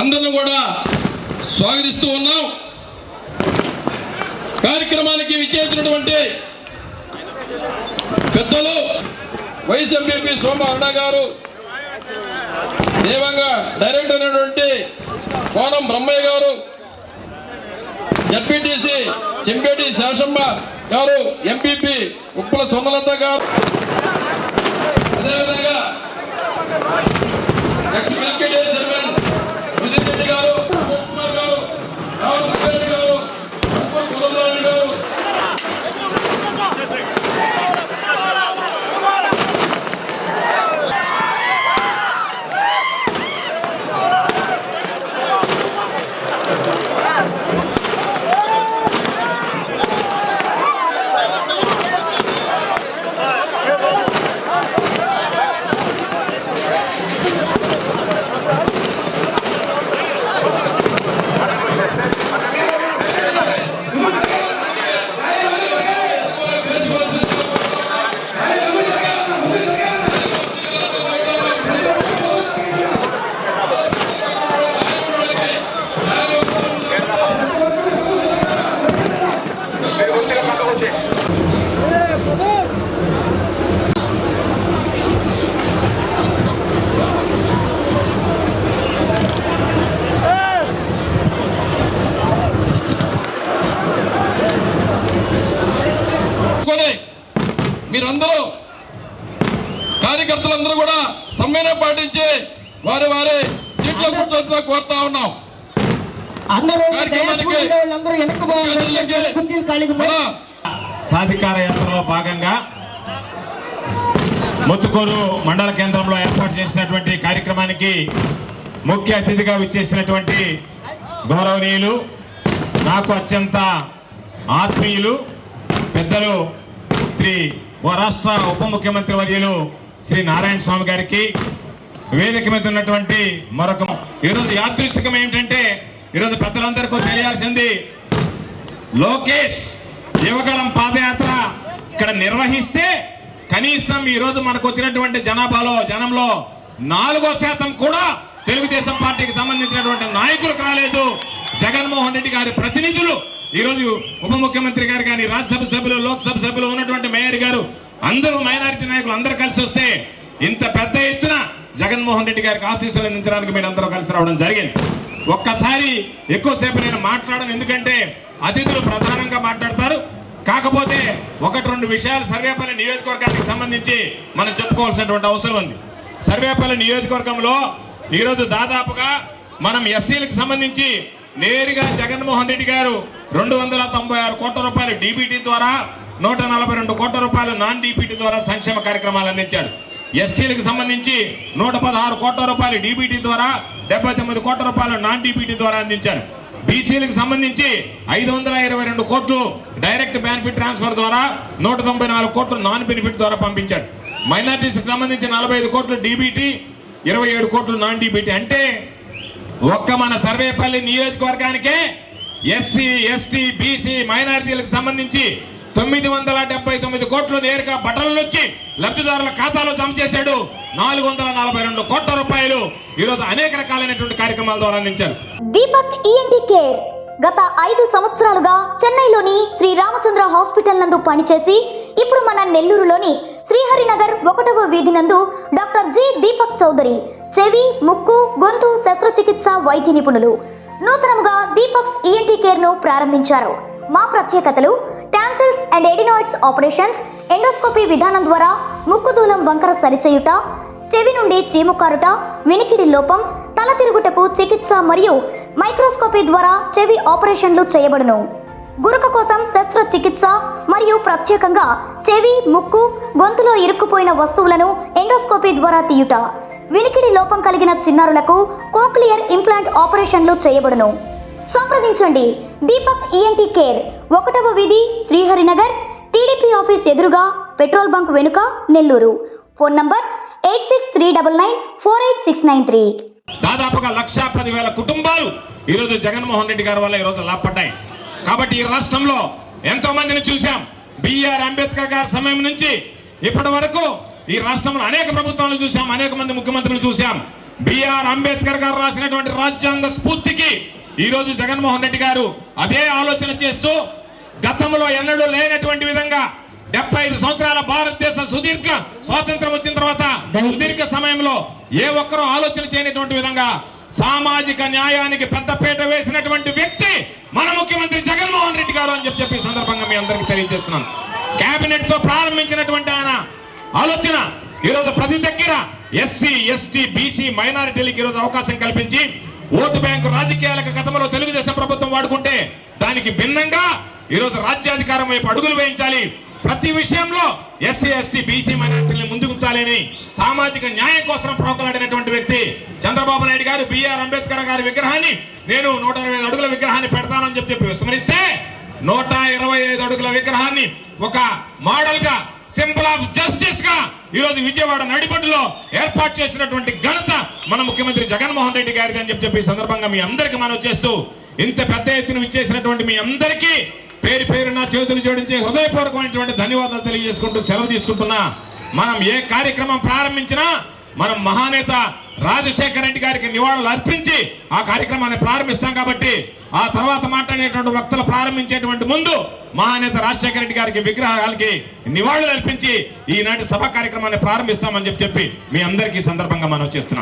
అందరిని కూడా స్వాగతిస్తూ ఉన్నాం. కార్యక్రమానికి విచ్చేసినటువంటి పెద్దలు వైస్ ఎంపీపీ సోమ అరుణ గారు, దేవంగ డైరెక్టర్ అయినటువంటి కోనం బ్రహ్మయ్య గారు, జడ్పీటీసీ చెంపేటి శాసమ్మ గారు, ఎంపీపీ ఉప్పుల సొన్నలత గారు, అదేవిధంగా ఎక్స్ మిల్కేడే చైర్మన్ విజయ్ రెడ్డి గారు, కుమార్ గారు, రావు సంగారెడ్డి గారు, కులరాజు గారు, మీరందరూ కార్యకర్తలందరూ కూడా సమ్మెను పాటించి వారి వారి సీట్లో కూర్చోవచ్చుగా కోరుతా ఉన్నాం. సాధికార యాత్రలో భాగంగా ముత్తుకూరు మండల కేంద్రంలో ఏర్పాటు చేసినటువంటి కార్యక్రమానికి ముఖ్య అతిథిగా విచ్చేసినటువంటి గౌరవనీయులు, నాకు అత్యంత ఆత్మీయులు పెద్దలు శ్రీ రాష్ట్ర ఉప ముఖ్యమంత్రి వర్యులు శ్రీ నారాయణ స్వామి గారికి, వేదిక మీద ఉన్నటువంటి మరొక ఈరోజు యాదృచ్ఛికం ఏమిటంటే, ఈరోజు పెద్దలందరికీ తెలియాల్సింది, లోకేష్ యువగళం పాదయాత్ర ఇక్కడ నిర్వహిస్తే కనీసం ఈరోజు మనకు వచ్చినటువంటి జనంలో 4% కూడా తెలుగుదేశం పార్టీకి సంబంధించినటువంటి నాయకులకు రాలేదు. జగన్మోహన్ రెడ్డి గారి ప్రతినిధులు ఈరోజు ఉప ముఖ్యమంత్రి గారు కానీ, రాజ్యసభ సభ్యులు, లోక్సభ సభ్యులు ఉన్నటువంటి మేయర్ గారు, అందరూ మైనారిటీ నాయకులు అందరూ కలిసి వస్తే ఇంత పెద్ద ఎత్తున జగన్మోహన్ రెడ్డి గారికి ఆశీస్సులు అందించడానికి మీరు అందరూ కలిసి రావడం జరిగింది. ఒక్కసారి ఎక్కువసేపు నేను మాట్లాడను, ఎందుకంటే అతిథులు ప్రధానంగా మాట్లాడతారు. కాకపోతే 1-2 విషయాలు సర్వేపల్లి నియోజకవర్గానికి సంబంధించి మనం చెప్పుకోవాల్సినటువంటి అవసరం ఉంది. సర్వేపల్లి నియోజకవర్గంలో ఈరోజు దాదాపుగా మనం ఎస్సీలకు సంబంధించి నేరుగా జగన్మోహన్ రెడ్డి గారు 296 కోట్ల రూపాయలు డీబీటీ ద్వారా, 142 కోట్ల రూపాయలు నాన్ డీబీటీ ద్వారా సంక్షేమ కార్యక్రమాలు అందించాడు. ఎస్టీలకు సంబంధించి 116 కోట్ల రూపాయలు డీబీటీ ద్వారా, 79 కోట్ల రూపాయలు నాన్ డీబీటీ ద్వారా అందించారు. బీసీలకు సంబంధించి 522 కోట్లు డైరెక్ట్ బెనిఫిట్ ట్రాన్స్ఫర్ ద్వారా, 194 కోట్లు నాన్ బెనిఫిట్ ద్వారా పంపించాడు. మైనార్టీస్కి సంబంధించి 45 కోట్లు డీబీటీ, 27 కోట్లు నాన్ డీబీటీ. అంటే ఒక్క మన సర్వేపల్లి నియోజకవర్గానికే ఎస్సీ, ఎస్టీ, బీసీ, మైనారిటీలకు సంబంధించి 979 కోట్లు నేరుగా బట్టలు నొక్కి లబ్ధిదారుల ఖాతాలో జమ చేశాడు. 442 కోట్ల రూపాయలు ఈరోజు అనేక రకాలైనటువంటి కార్యక్రమాల ద్వారా అందించారు. దీపక్ ఈఎన్టీ కేర్ గత 5 సంవత్సరాలుగా చెన్నైలోని శ్రీ రామచంద్ర హాస్పిటల్ నందు పనిచేసి ఇప్పుడు మన నెల్లూరులోని శ్రీహరినగర్ 1వ వీధి నందు డాక్టర్ జి దీపక్ చౌదరి చెవి, ముక్కు, గొంతు శస్త్రచికిత్స వైద్య నిపుణులు నూతనంగా దీపక్స్ ఈఎన్టీ కేర్ ను ప్రారంభించారు. మా ప్రత్యేకతలు: tonsils and adenoids operations, endoscopy విధానం ద్వారా ముక్కు దూలం వంకర సరిచేయుట, చెవి నుండి చీము కారుట, వినికిడి లోపం, తల తిరుగుటకు చికిత్స మరియు మైక్రోస్కోపీ ద్వారా చెవి ఆపరేషన్లు చేయబడును. గురక కోసం శస్త్రచికిత్స మరియు ప్రత్యేకంగా చెవి, ముక్కు, గొంతులో ఇరుక్కుపోయిన వస్తువులను ఎండోస్కోపీ ద్వారా తీయుట, వినికిడి లోపం కలిగిన చిన్నారులకు కోక్లియర్ ఇంప్లాంట్ ఆపరేషన్లు చేయబడును. సంప్రదించండి దీపక్ ఈఎన్టీ కేర్, 1వ వీధి, శ్రీహరినగర్, టీడీపీ ఆఫీస్ ఎదురుగా, పెట్రోల్ బంక్ వెనుక, నెల్లూరు. Phone number 8639489693. దాదాపుగా 1,10,000 కుటుంబాలు ఈరోజు జగన్మోహన్ రెడ్డి గారి వల్ల ఈరోజు లాభపడ్డాయి. కాబట్టి ఈ రాష్ట్రంలో ఎంతో మందిని చూశాం. బిఆర్ అంబేద్కర్ గారి సమయం నుంచి ఇప్పటి వరకు ఈ రాష్ట్రంలో అనేక ప్రభుత్వాలు చూశాం, అనేక మంది ముఖ్యమంత్రులు చూశాం. బిఆర్ అంబేద్కర్ గారు రాసినటువంటి రాజ్యాంగ స్ఫూర్తికి ఈరోజు జగన్మోహన్ రెడ్డి గారు అదే ఆలోచన చేస్తూ గతంలో ఎన్నడూ లేనటువంటి విధంగా 75 సంవత్సరాల భారతదేశ సుదీర్ఘ స్వాతంత్రం వచ్చిన తర్వాత సుదీర్ఘ సమయంలో ఏ ఒక్కరూ ఆలోచన చేయనటువంటి విధంగా సామాజిక న్యాయానికి పెద్దపీట వేసినటువంటి వ్యక్తి మన ముఖ్యమంత్రి జగన్మోహన్ రెడ్డి గారు అని చెప్పి సందర్భంగా మీ అందరికీ తెలియజేస్తున్నాను. కేబినెట్ తో ప్రారంభించినటువంటి ఆయన ఆలోచన ఈరోజు ప్రతి దగ్గర ఎస్సీ ఎస్టీ బీసీ మైనారిటీలకు ఈరోజు అవకాశం కల్పించి ఓటు బ్యాంకు రాజకీయాలకు గతంలో తెలుగుదేశం ప్రభుత్వం వాడుకుంటే దానికి భిన్నంగా ఈరోజు రాజ్యాధికారం వైపు అడుగులు వేయించాలి, ప్రతి విషయంలో ఎస్సీ ఎస్టీ బీసీ మైనారిటీలను ముందుకు ఉంచాలని సామాజిక న్యాయం కోసం ప్రోకలాడినటువంటి వ్యక్తి చంద్రబాబు నాయుడు గారు బిఆర్ అంబేద్కర్ గారి విగ్రహాన్ని నేను 125 అడుగుల విగ్రహాన్ని పెడతానని చెప్పి విస్మరిస్తే 125 అడుగుల విగ్రహాన్ని ఒక మోడల్ గా సింబల్ ఆఫ్ జస్టిస్ గా ఈరోజు విజయవాడ నడిబొడ్డులో ఏర్పాటు చేసినటువంటి ఘనత మన ముఖ్యమంత్రి జగన్మోహన్ రెడ్డి గారిది అని చెప్పి సందర్భంగా మీ అందరికీ మనం చేస్తూ ఇంత పెద్ద ఎత్తున విచ్చేసినటువంటి మీ అందరికీ పేరు పేరు నా చేతులు జోడించి హృదయపూర్వకమైనటువంటి ధన్యవాదాలు తెలియజేసుకుంటూ సెలవు తీసుకుంటున్నా. మనం ఏ కార్యక్రమం ప్రారంభించినా మనం మహానేత రాజశేఖర రెడ్డి గారికి నివాళులు అర్పించి ఆ కార్యక్రమాన్ని ప్రారంభిస్తాం కాబట్టి ఆ తర్వాత మాట్లాడేటువంటి వక్తలు ప్రారంభించేటువంటి ముందు మహానేత రాజశేఖర రెడ్డి గారికి విగ్రహాలకి నివాళులు అర్పించి ఈనాటి సభ కార్యక్రమాన్ని ప్రారంభిస్తామని చెప్పి మీ అందరికీ సందర్భంగా మనం చేస్తున్నాం.